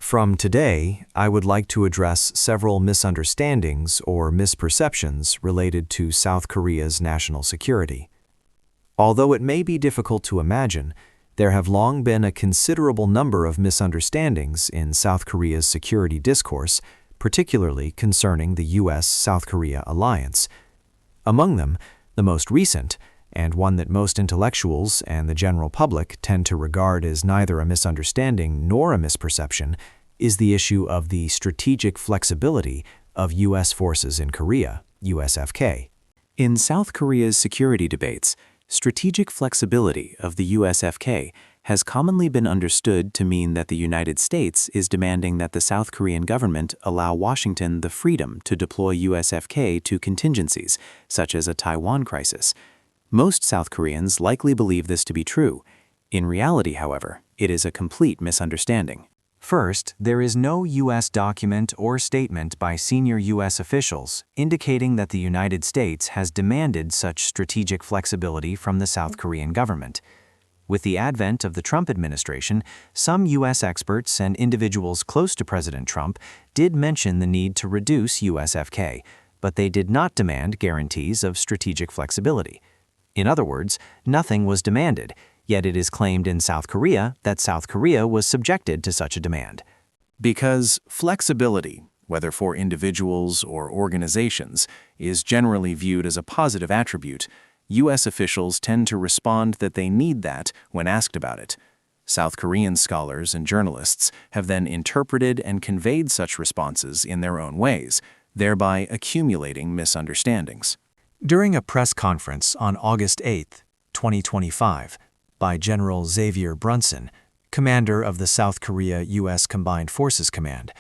From today, I would like to address several misunderstandings or misperceptions related to South Korea's national security. Although it may be difficult to imagine, there have long been a considerable number of misunderstandings in South Korea's security discourse, particularly concerning the U.S.-South Korea alliance. Among them, the most recent, and one that most intellectuals and the general public tend to regard as neither a misunderstanding nor a misperception, is the issue of the strategic flexibility of U.S. forces in Korea, USFK. In South Korea's security debates, strategic flexibility of the USFK has commonly been understood to mean that the United States is demanding that the South Korean government allow Washington the freedom to deploy USFK to contingencies, such as a Taiwan crisis. Most South Koreans likely believe this to be true. In reality, however, it is a complete misunderstanding. First, there is no U.S. document or statement by senior U.S. officials indicating that the United States has demanded such strategic flexibility from the South Korean government. With the advent of the Trump administration, some U.S. experts and individuals close to President Trump did mention the need to reduce USFK, but they did not demand guarantees of strategic flexibility. In other words, nothing was demanded, yet it is claimed in South Korea that South Korea was subjected to such a demand. Because flexibility, whether for individuals or organizations, is generally viewed as a positive attribute, U.S. officials tend to respond that they need that when asked about it. South Korean scholars and journalists have then interpreted and conveyed such responses in their own ways, thereby accumulating misunderstandings. During a press conference on August 8, 2025, by General Xavier Brunson, commander of the South Korea-U.S. Combined Forces Command,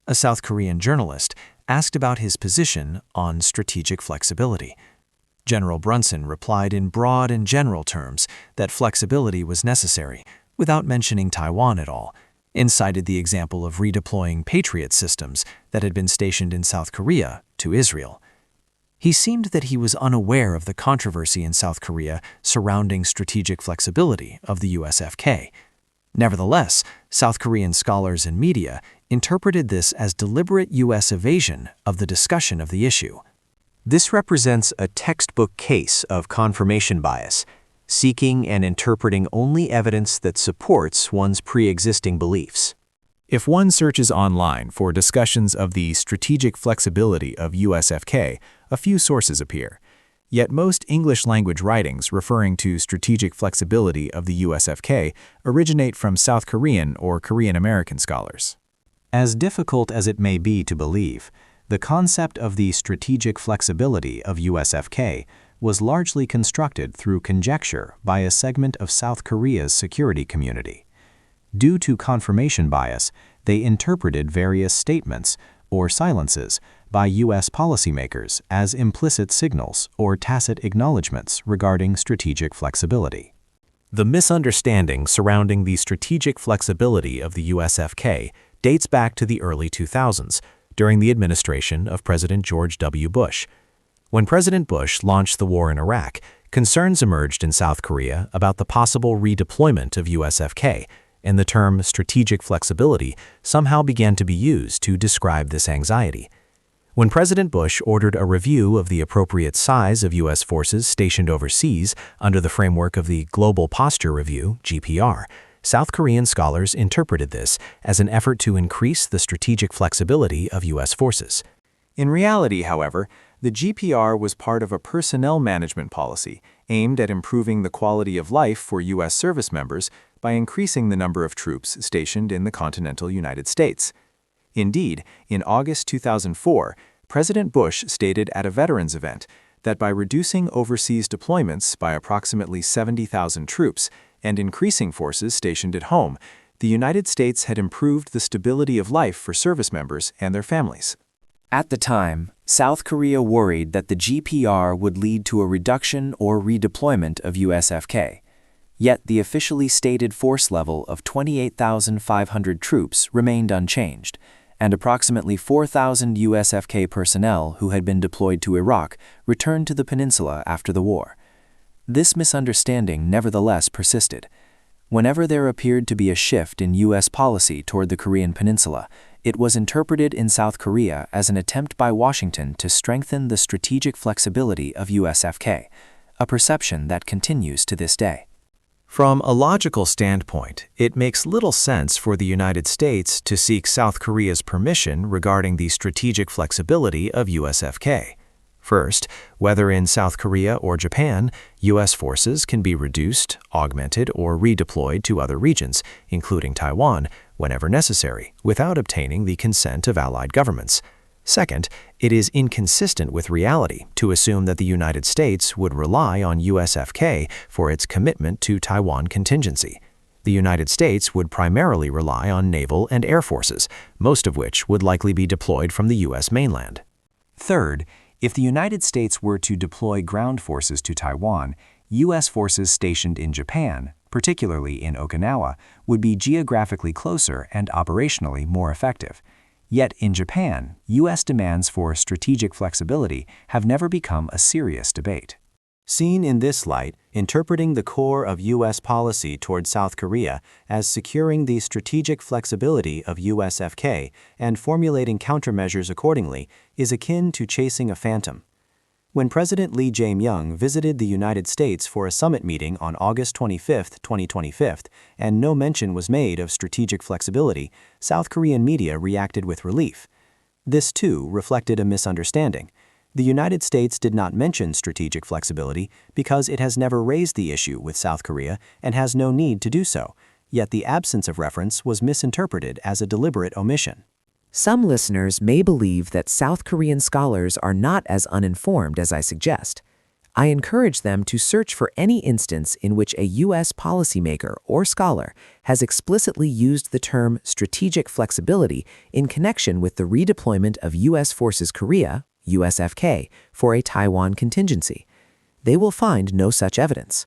a South Korean journalist asked about his position on strategic flexibility. General Brunson replied in broad and general terms that flexibility was necessary, without mentioning Taiwan at all, and cited the example of redeploying Patriot systems that had been stationed in South Korea to Israel. He seemed that he was unaware of the controversy in South Korea surrounding strategic flexibility of the USFK. Nevertheless, South Korean scholars and media interpreted this as deliberate U.S. evasion of the discussion of the issue. This represents a textbook case of confirmation bias, seeking and interpreting only evidence that supports one's pre-existing beliefs. If one searches online for discussions of the strategic flexibility of USFK, a few sources appear. Yet most English-language writings referring to strategic flexibility of the USFK originate from South Korean or Korean-American scholars. As difficult as it may be to believe, the concept of the strategic flexibility of USFK was largely constructed through conjecture by a segment of South Korea's security community. Due to confirmation bias, they interpreted various statements or silences by U.S. policymakers as implicit signals or tacit acknowledgments regarding strategic flexibility. The misunderstanding surrounding the strategic flexibility of the USFK dates back to the early 2000s, during the administration of President George W. Bush. When President Bush launched the war in Iraq, concerns emerged in South Korea about the possible redeployment of USFK, and the term strategic flexibility somehow began to be used to describe this anxiety. When President Bush ordered a review of the appropriate size of U.S. forces stationed overseas under the framework of the Global Posture Review, GPR, South Korean scholars interpreted this as an effort to increase the strategic flexibility of U.S. forces. In reality, however, the GPR was part of a personnel management policy aimed at improving the quality of life for U.S. service members by increasing the number of troops stationed in the continental United States. Indeed, in August 2004, President Bush stated at a veterans event that by reducing overseas deployments by approximately 70,000 troops and increasing forces stationed at home, the United States had improved the stability of life for service members and their families. At the time, South Korea worried that the GPR would lead to a reduction or redeployment of USFK. Yet the officially stated force level of 28,500 troops remained unchanged, and approximately 4,000 USFK personnel who had been deployed to Iraq returned to the peninsula after the war. This misunderstanding nevertheless persisted. Whenever there appeared to be a shift in U.S. policy toward the Korean Peninsula, it was interpreted in South Korea as an attempt by Washington to strengthen the strategic flexibility of USFK, a perception that continues to this day. From a logical standpoint, it makes little sense for the United States to seek South Korea's permission regarding the strategic flexibility of USFK. First, whether in South Korea or Japan, U.S. forces can be reduced, augmented, or redeployed to other regions, including Taiwan, whenever necessary, without obtaining the consent of allied governments. Second, it is inconsistent with reality to assume that the United States would rely on USFK for its commitment to Taiwan contingency. The United States would primarily rely on naval and air forces, most of which would likely be deployed from the U.S. mainland. Third, if the United States were to deploy ground forces to Taiwan, U.S. forces stationed in Japan, particularly in Okinawa, would be geographically closer and operationally more effective. Yet in Japan, U.S. demands for strategic flexibility have never become a serious debate. Seen in this light, interpreting the core of U.S. policy toward South Korea as securing the strategic flexibility of USFK and formulating countermeasures accordingly is akin to chasing a phantom. When President Lee Jae-myung visited the United States for a summit meeting on August 25, 2025, and no mention was made of strategic flexibility, South Korean media reacted with relief. This, too, reflected a misunderstanding. The United States did not mention strategic flexibility because it has never raised the issue with South Korea and has no need to do so, yet the absence of reference was misinterpreted as a deliberate omission. Some listeners may believe that South Korean scholars are not as uninformed as I suggest. I encourage them to search for any instance in which a U.S. policymaker or scholar has explicitly used the term strategic flexibility in connection with the redeployment of U.S. Forces Korea, USFK, for a Taiwan contingency. They will find no such evidence.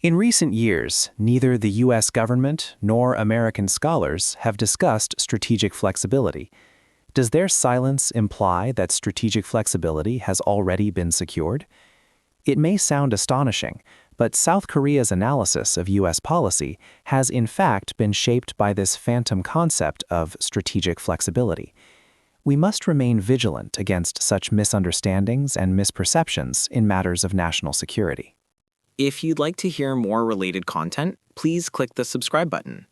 In recent years, neither the U.S. government nor American scholars have discussed strategic flexibility. Does their silence imply that strategic flexibility has already been secured? It may sound astonishing, but South Korea's analysis of U.S. policy has in fact been shaped by this phantom concept of strategic flexibility. We must remain vigilant against such misunderstandings and misperceptions in matters of national security. If you'd like to hear more related content, please click the subscribe button.